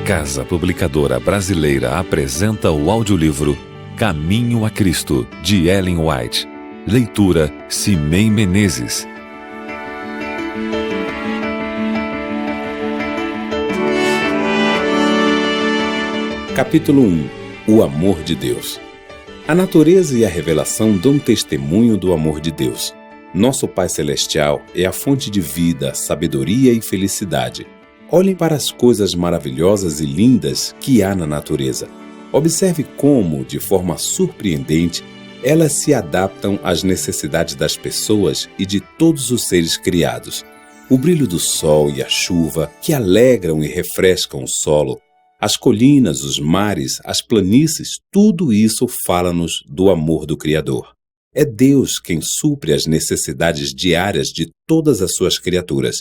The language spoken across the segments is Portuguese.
Casa Publicadora Brasileira apresenta o audiolivro Caminho a Cristo, de Ellen White. Leitura Cimei Menezes. Capítulo 1. O amor de Deus. A natureza e a revelação dão testemunho do amor de Deus. Nosso Pai Celestial é a fonte de vida, sabedoria e felicidade. Olhem para as coisas maravilhosas e lindas que há na natureza. Observe como, de forma surpreendente, elas se adaptam às necessidades das pessoas e de todos os seres criados. O brilho do sol e a chuva, que alegram e refrescam o solo, as colinas, os mares, as planícies, tudo isso fala-nos do amor do Criador. É Deus quem supre as necessidades diárias de todas as suas criaturas.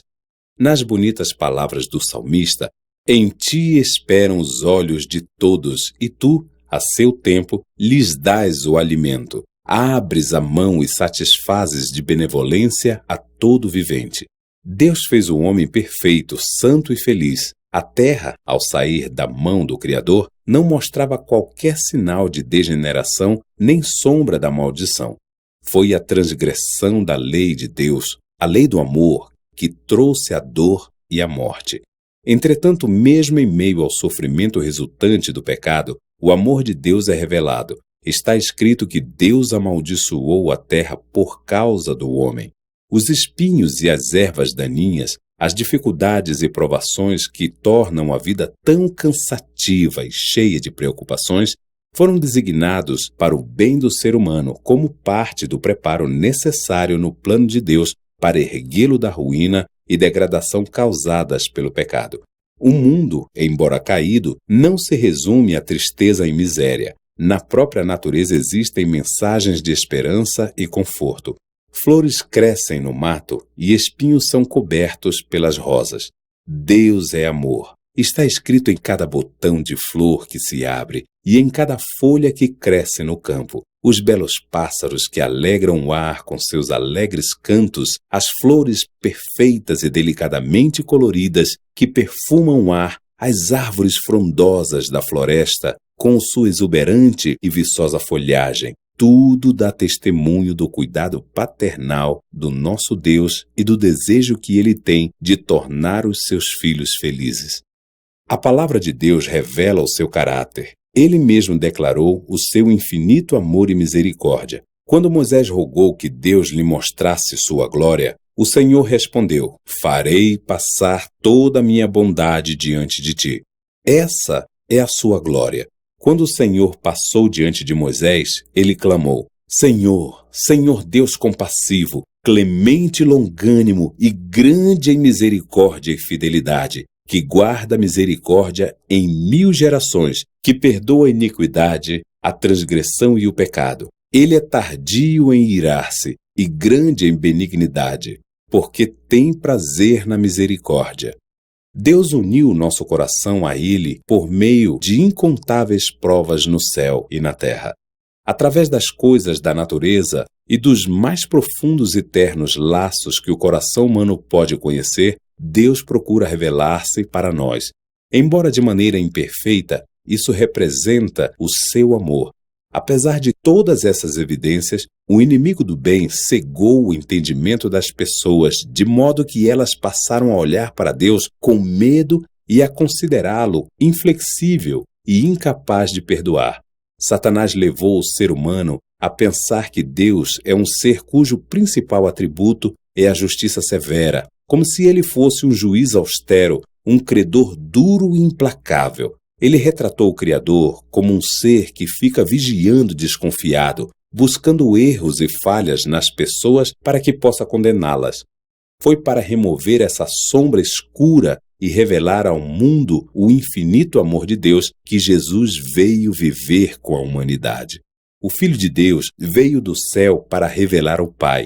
Nas bonitas palavras do salmista, em ti esperam os olhos de todos, e tu, a seu tempo, lhes dás o alimento. Abres a mão e satisfazes de benevolência a todo vivente. Deus fez o homem perfeito, santo e feliz. A terra, ao sair da mão do Criador, não mostrava qualquer sinal de degeneração nem sombra da maldição. Foi a transgressão da lei de Deus, a lei do amor, que trouxe a dor e a morte. Entretanto, mesmo em meio ao sofrimento resultante do pecado, o amor de Deus é revelado. Está escrito que Deus amaldiçoou a terra por causa do homem. Os espinhos e as ervas daninhas, as dificuldades e provações que tornam a vida tão cansativa e cheia de preocupações, foram designados para o bem do ser humano como parte do preparo necessário no plano de Deus para erguê-lo da ruína e degradação causadas pelo pecado. O mundo, embora caído, não se resume a tristeza e miséria. Na própria natureza existem mensagens de esperança e conforto. Flores crescem no mato e espinhos são cobertos pelas rosas. Deus é amor. Está escrito em cada botão de flor que se abre e em cada folha que cresce no campo. Os belos pássaros que alegram o ar com seus alegres cantos, as flores perfeitas e delicadamente coloridas que perfumam o ar, as árvores frondosas da floresta com sua exuberante e viçosa folhagem. Tudo dá testemunho do cuidado paternal do nosso Deus e do desejo que Ele tem de tornar os seus filhos felizes. A palavra de Deus revela o seu caráter. Ele mesmo declarou o seu infinito amor e misericórdia. Quando Moisés rogou que Deus lhe mostrasse sua glória, o Senhor respondeu: farei passar toda a minha bondade diante de ti. Essa é a sua glória. Quando o Senhor passou diante de Moisés, ele clamou: Senhor, Senhor Deus compassivo, clemente e longânimo e grande em misericórdia e fidelidade, que guarda a misericórdia em 1000 gerações, que perdoa a iniquidade, a transgressão e o pecado. Ele é tardio em irar-se e grande em benignidade, porque tem prazer na misericórdia. Deus uniu nosso coração a Ele por meio de incontáveis provas no céu e na terra. Através das coisas da natureza e dos mais profundos e ternos laços que o coração humano pode conhecer, Deus procura revelar-se para nós. Embora de maneira imperfeita, isso representa o seu amor. Apesar de todas essas evidências, o inimigo do bem cegou o entendimento das pessoas, de modo que elas passaram a olhar para Deus com medo e a considerá-lo inflexível e incapaz de perdoar. Satanás levou o ser humano a pensar que Deus é um ser cujo principal atributo é a justiça severa, como se ele fosse um juiz austero, um credor duro e implacável. Ele retratou o Criador como um ser que fica vigiando desconfiado, buscando erros e falhas nas pessoas para que possa condená-las. Foi para remover essa sombra escura e revelar ao mundo o infinito amor de Deus que Jesus veio viver com a humanidade. O Filho de Deus veio do céu para revelar o Pai.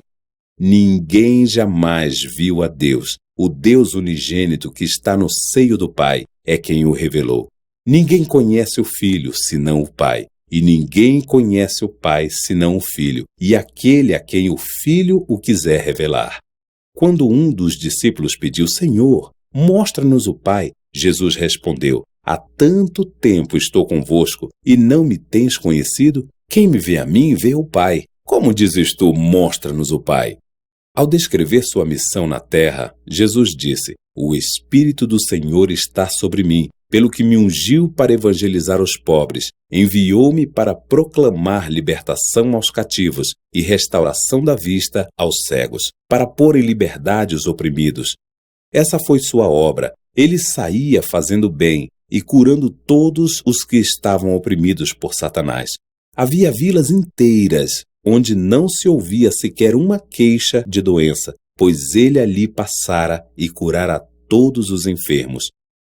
Ninguém jamais viu a Deus. O Deus unigênito que está no seio do Pai é quem o revelou. Ninguém conhece o Filho, senão o Pai, e ninguém conhece o Pai, senão o Filho, e aquele a quem o Filho o quiser revelar. Quando um dos discípulos pediu: Senhor, mostra-nos o Pai, Jesus respondeu: há tanto tempo estou convosco e não me tens conhecido? Quem me vê a mim, vê o Pai. Como dizes tu, mostra-nos o Pai? Ao descrever sua missão na terra, Jesus disse: O Espírito do Senhor está sobre mim, pelo que me ungiu para evangelizar os pobres, enviou-me para proclamar libertação aos cativos e restauração da vista aos cegos, para pôr em liberdade os oprimidos. Essa foi sua obra. Ele saía fazendo bem e curando todos os que estavam oprimidos por Satanás. Havia vilas inteiras onde não se ouvia sequer uma queixa de doença, pois ele ali passara e curara todos os enfermos.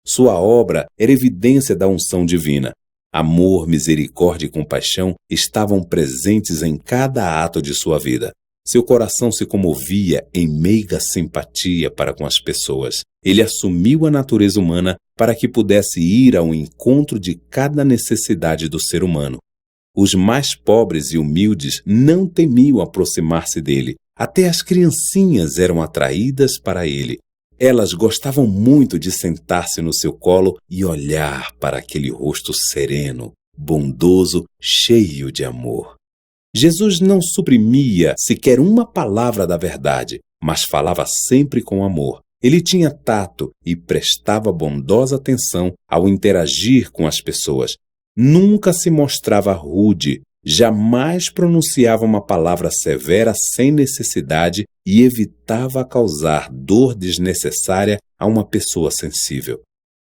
Sua obra era evidência da unção divina. Amor, misericórdia e compaixão estavam presentes em cada ato de sua vida. Seu coração se comovia em meiga simpatia para com as pessoas. Ele assumiu a natureza humana para que pudesse ir ao encontro de cada necessidade do ser humano. Os mais pobres e humildes não temiam aproximar-se dele. Até as criancinhas eram atraídas para ele. Elas gostavam muito de sentar-se no seu colo e olhar para aquele rosto sereno, bondoso, cheio de amor. Jesus não suprimia sequer uma palavra da verdade, mas falava sempre com amor. Ele tinha tato e prestava bondosa atenção ao interagir com as pessoas. Nunca se mostrava rude, jamais pronunciava uma palavra severa sem necessidade e evitava causar dor desnecessária a uma pessoa sensível.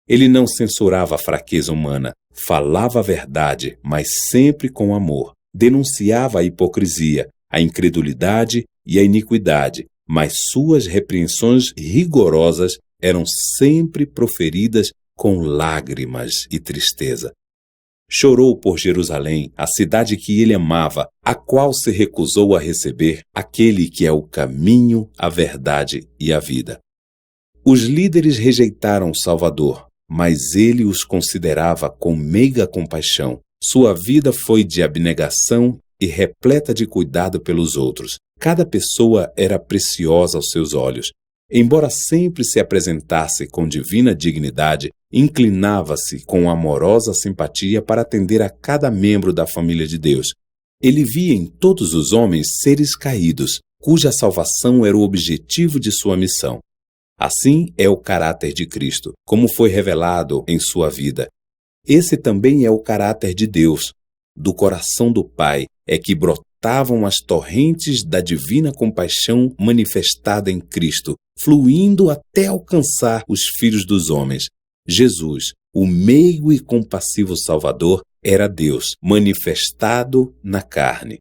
Ele não censurava a fraqueza humana, falava a verdade, mas sempre com amor. Denunciava a hipocrisia, a incredulidade e a iniquidade, mas suas repreensões rigorosas eram sempre proferidas com lágrimas e tristeza. Chorou por Jerusalém, a cidade que ele amava, a qual se recusou a receber aquele que é o caminho, a verdade e a vida. Os líderes rejeitaram o Salvador, mas ele os considerava com meiga compaixão. Sua vida foi de abnegação e repleta de cuidado pelos outros. Cada pessoa era preciosa aos seus olhos. Embora sempre se apresentasse com divina dignidade, inclinava-se com amorosa simpatia para atender a cada membro da família de Deus. Ele via em todos os homens seres caídos, cuja salvação era o objetivo de sua missão. Assim é o caráter de Cristo, como foi revelado em sua vida. Esse também é o caráter de Deus. Do coração do Pai é que brotavam as torrentes da divina compaixão manifestada em Cristo, fluindo até alcançar os filhos dos homens. Jesus, o meigo e compassivo Salvador, era Deus, manifestado na carne.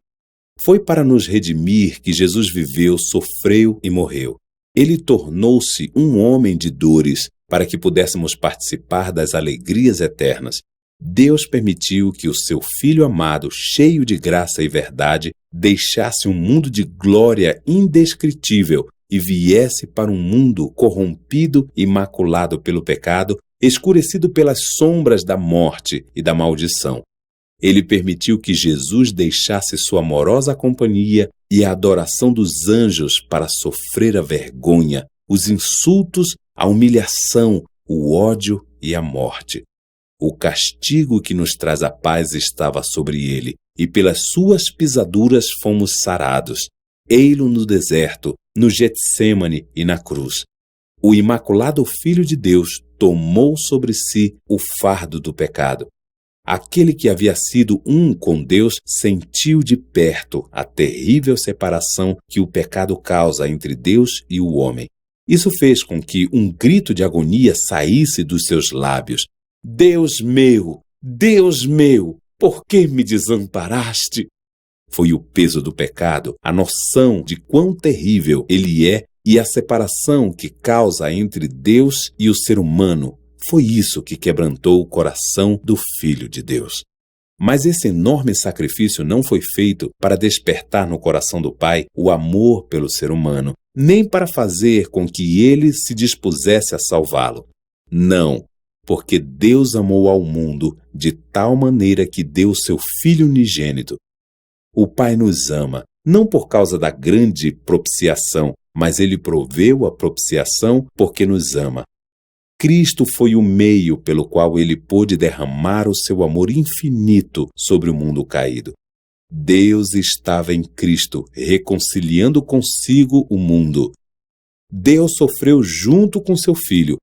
Foi para nos redimir que Jesus viveu, sofreu e morreu. Ele tornou-se um homem de dores para que pudéssemos participar das alegrias eternas. Deus permitiu que o seu Filho amado, cheio de graça e verdade, deixasse um mundo de glória indescritível e viesse para um mundo corrompido e maculado pelo pecado, escurecido pelas sombras da morte e da maldição. Ele permitiu que Jesus deixasse sua amorosa companhia e a adoração dos anjos para sofrer a vergonha, os insultos, a humilhação, o ódio e a morte. O castigo que nos traz a paz estava sobre ele, e pelas suas pisaduras fomos sarados. Ei-lo no deserto, no Getsêmane e na cruz. O imaculado Filho de Deus tomou sobre si o fardo do pecado. Aquele que havia sido um com Deus sentiu de perto a terrível separação que o pecado causa entre Deus e o homem. Isso fez com que um grito de agonia saísse dos seus lábios. Deus meu, por que me desamparaste? Foi o peso do pecado, a noção de quão terrível ele é e a separação que causa entre Deus e o ser humano. Foi isso que quebrantou o coração do Filho de Deus. Mas esse enorme sacrifício não foi feito para despertar no coração do Pai o amor pelo ser humano, nem para fazer com que ele se dispusesse a salvá-lo. Não, porque Deus amou ao mundo de tal maneira que deu o seu Filho unigênito. O Pai nos ama, não por causa da grande propiciação, mas ele proveu a propiciação porque nos ama. Cristo foi o meio pelo qual ele pôde derramar o seu amor infinito sobre o mundo caído. Deus estava em Cristo, reconciliando consigo o mundo. Deus sofreu junto com seu Filho.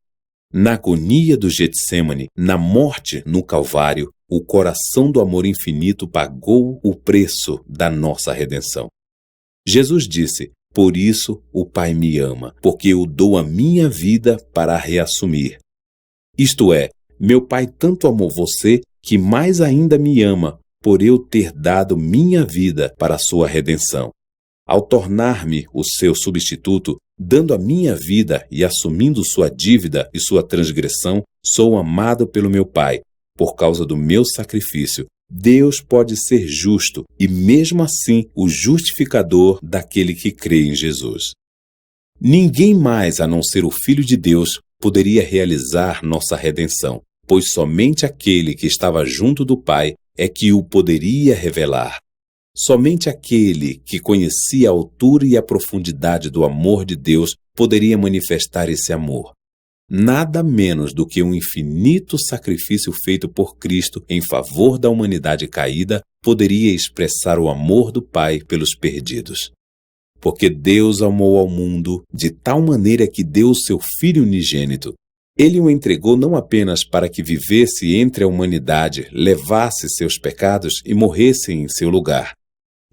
Na agonia do Getsêmani, na morte no Calvário, o coração do amor infinito pagou o preço da nossa redenção. Jesus disse: "Por isso o Pai me ama, porque eu dou a minha vida para a reassumir." Isto é, meu Pai tanto amou você que mais ainda me ama, por eu ter dado minha vida para a sua redenção. Ao tornar-me o seu substituto, dando a minha vida e assumindo sua dívida e sua transgressão, sou amado pelo meu Pai. Por causa do meu sacrifício, Deus pode ser justo e, mesmo assim, o justificador daquele que crê em Jesus. Ninguém mais, a não ser o Filho de Deus, poderia realizar nossa redenção, pois somente aquele que estava junto do Pai é que o poderia revelar. Somente aquele que conhecia a altura e a profundidade do amor de Deus poderia manifestar esse amor. Nada menos do que um infinito sacrifício feito por Cristo em favor da humanidade caída poderia expressar o amor do Pai pelos perdidos. Porque Deus amou ao mundo de tal maneira que deu o seu Filho unigênito. Ele o entregou não apenas para que vivesse entre a humanidade, levasse seus pecados e morresse em seu lugar.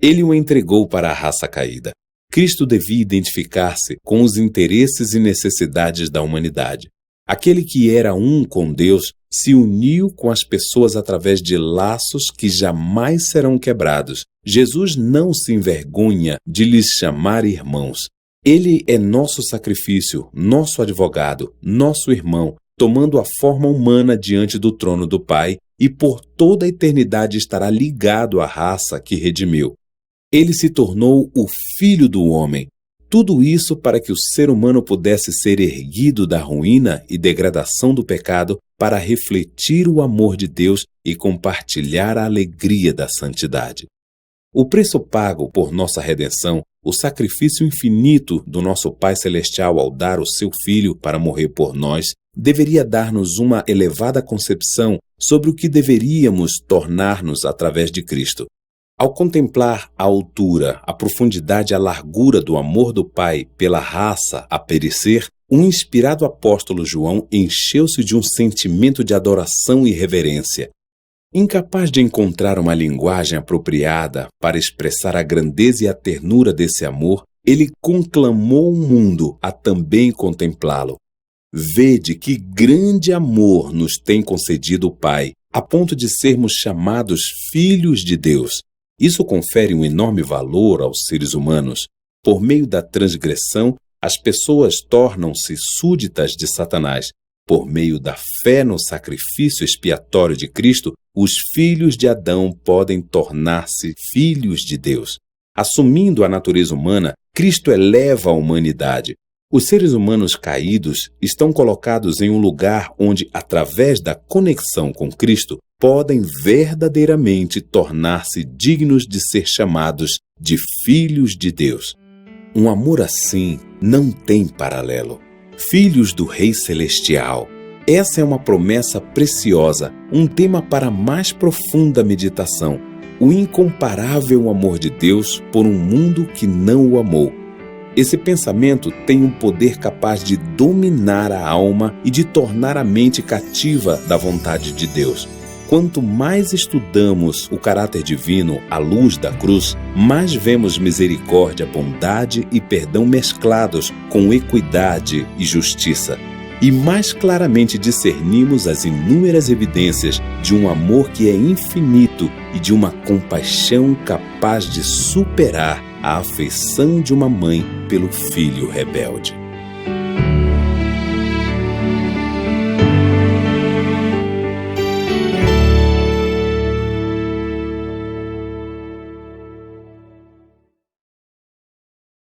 Ele o entregou para a raça caída. Cristo devia identificar-se com os interesses e necessidades da humanidade. Aquele que era um com Deus se uniu com as pessoas através de laços que jamais serão quebrados. Jesus não se envergonha de lhes chamar irmãos. Ele é nosso sacrifício, nosso advogado, nosso irmão, tomando a forma humana diante do trono do Pai, e por toda a eternidade estará ligado à raça que redimiu. Ele se tornou o Filho do homem. Tudo isso para que o ser humano pudesse ser erguido da ruína e degradação do pecado para refletir o amor de Deus e compartilhar a alegria da santidade. O preço pago por nossa redenção, o sacrifício infinito do nosso Pai Celestial ao dar o seu Filho para morrer por nós, deveria dar-nos uma elevada concepção sobre o que deveríamos tornar-nos através de Cristo. Ao contemplar a altura, a profundidade e a largura do amor do Pai pela raça a perecer, um inspirado apóstolo João encheu-se de um sentimento de adoração e reverência. Incapaz de encontrar uma linguagem apropriada para expressar a grandeza e a ternura desse amor, ele conclamou o mundo a também contemplá-lo. Vede que grande amor nos tem concedido o Pai, a ponto de sermos chamados filhos de Deus. Isso confere um enorme valor aos seres humanos. Por meio da transgressão, as pessoas tornam-se súditas de Satanás. Por meio da fé no sacrifício expiatório de Cristo, os filhos de Adão podem tornar-se filhos de Deus. Assumindo a natureza humana, Cristo eleva a humanidade. Os seres humanos caídos estão colocados em um lugar onde, através da conexão com Cristo, podem verdadeiramente tornar-se dignos de ser chamados de filhos de Deus. Um amor assim não tem paralelo. Filhos do Rei Celestial. Essa é uma promessa preciosa, um tema para a mais profunda meditação. O incomparável amor de Deus por um mundo que não o amou. Esse pensamento tem um poder capaz de dominar a alma e de tornar a mente cativa da vontade de Deus. Quanto mais estudamos o caráter divino à luz da cruz, mais vemos misericórdia, bondade e perdão mesclados com equidade e justiça. E mais claramente discernimos as inúmeras evidências de um amor que é infinito e de uma compaixão capaz de superar a afeição de uma mãe pelo filho rebelde.